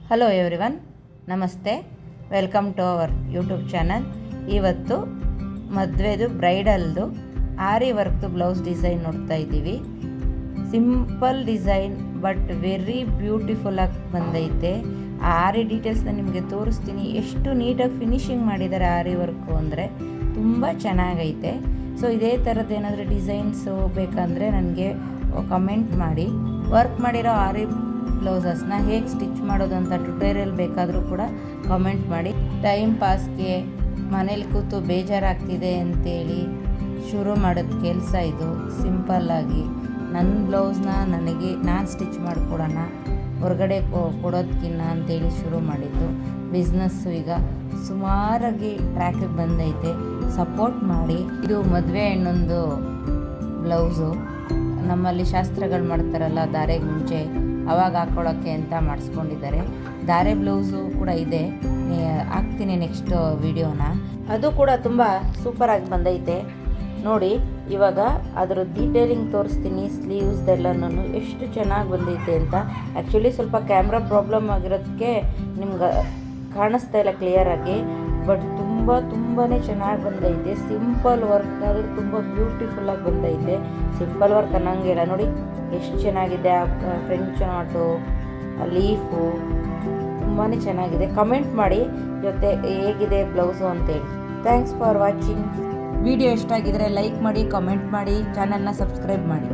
Hello everyone, ನಮಸ್ತೆ. Welcome to our YouTube channel. ಇವತ್ತು ಮದುವೆದು ಬ್ರೈಡಲ್ದು ಆರಿ ವರ್ಕ್ದು ಬ್ಲೌಸ್ ಡಿಸೈನ್ ನೋಡ್ತಾ ಇದ್ದೀವಿ. ಸಿಂಪಲ್ ಡಿಸೈನ್ ಬಟ್ ವೆರಿ ಬ್ಯೂಟಿಫುಲ್ಲಾಗಿ ಬಂದೈತೆ. ಆ ಆರಿ ಡೀಟೇಲ್ಸ್ನ ನಿಮಗೆ ತೋರಿಸ್ತೀನಿ. ಎಷ್ಟು ನೀಟಾಗಿ ಫಿನಿಶಿಂಗ್ ಮಾಡಿದ್ದಾರೆ ಆರಿ ವರ್ಕು ಅಂದರೆ ತುಂಬ ಚೆನ್ನಾಗೈತೆ. ಸೊ ಇದೇ ಥರದ್ದು ಏನಾದರೂ ಡಿಸೈನ್ಸು ಬೇಕಂದರೆ ನನಗೆ ಕಮೆಂಟ್ ಮಾಡಿ. ವರ್ಕ್ ಮಾಡಿರೋ ಆರಿ ಬ್ಲೌಸಸ್ನ ಹೇಗೆ ಸ್ಟಿಚ್ ಮಾಡೋದು ಅಂತ ಟ್ಯುಟೋರಿಯಲ್ ಬೇಕಾದರೂ ಕೂಡ ಕಮೆಂಟ್ ಮಾಡಿ. ಟೈಮ್ ಪಾಸ್ಗೆ ಮನೇಲಿ ಕೂತು ಬೇಜಾರಾಗ್ತಿದೆ ಅಂತೇಳಿ ಶುರು ಮಾಡೋದು ಕೆಲಸ ಇದು. ಸಿಂಪಲ್ಲಾಗಿ ನನ್ನ ಬ್ಲೌಸ್ನ ನಾನು ಸ್ಟಿಚ್ ಮಾಡಿಕೊಡೋಣ, ಹೊರಗಡೆ ಕೊಡೋದಕ್ಕಿನ್ನ ಅಂತೇಳಿ ಶುರು ಮಾಡಿದ್ದು ಬಿಸ್ನೆಸ್ಸು. ಈಗ ಸುಮಾರಾಗಿ ಟ್ರ್ಯಾಕಿಗೆ ಬಂದೈತೆ. ಸಪೋರ್ಟ್ ಮಾಡಿ. ಇದು ಮದುವೆ ಹೆಣ್ಣೊಂದು ಬ್ಲೌಸು. ನಮ್ಮಲ್ಲಿ ಶಾಸ್ತ್ರಗಳು ಮಾಡ್ತಾರಲ್ಲ ಧಾರೆಗೆ ಮುಂಚೆ, ಅವಾಗ ಹಾಕ್ಕೊಳ್ಳೋಕ್ಕೆ ಅಂತ ಮಾಡಿಸ್ಕೊಂಡಿದ್ದಾರೆ. ಧಾರೆ ಬ್ಲೌಸು ಕೂಡ ಇದೆ, ಹಾಕ್ತೀನಿ ನೆಕ್ಸ್ಟ್ ವಿಡಿಯೋನ. ಅದು ಕೂಡ ತುಂಬ ಸೂಪರಾಗಿ ಬಂದೈತೆ ನೋಡಿ. ಇವಾಗ ಅದರ ಡೀಟೇಲಿಂಗ್ ತೋರಿಸ್ತೀನಿ. ಸ್ಲೀವ್ಸ್ದೆಲ್ಲನೂ ಎಷ್ಟು ಚೆನ್ನಾಗಿ ಬಂದೈತೆ ಅಂತ. ಆ್ಯಕ್ಚುಲಿ ಸ್ವಲ್ಪ ಕ್ಯಾಮ್ರಾ ಪ್ರಾಬ್ಲಮ್ ಆಗಿರೋದಕ್ಕೆ ನಿಮ್ಗೆ ಕಾಣಿಸ್ತಾ ಇಲ್ಲ ಕ್ಲಿಯರಾಗಿ, ಬಟ್ ತುಂಬಾ ಚೆನ್ನಾಗಿ ಬಂದೈತೆ. ಸಿಂಪಲ್ ವರ್ಕ್ ಆದರೆ ತುಂಬ ಬ್ಯೂಟಿಫುಲ್ಲಾಗಿ ಬಂದೈತೆ. ಸಿಂಪಲ್ ವರ್ಕ್ ಅನ್ನಂಗಿಲ್ಲ ನೋಡಿ, ಎಷ್ಟು ಚೆನ್ನಾಗಿದೆ. ಆ ಫ್ರೆಂಚ್ ನಾಟು, ಲೀಫು ತುಂಬಾ ಚೆನ್ನಾಗಿದೆ. ಕಮೆಂಟ್ ಮಾಡಿ ಜೊತೆ ಹೇಗಿದೆ ಬ್ಲೌಸು ಅಂತೇಳಿ. Thanks for watching. ವಿಡಿಯೋ ಇಷ್ಟ ಆಗಿದ್ರೆ ಲೈಕ್ ಮಾಡಿ, ಕಮೆಂಟ್ ಮಾಡಿ, ಚಾನಲ್ನ ಸಬ್ಸ್ಕ್ರೈಬ್ ಮಾಡಿ.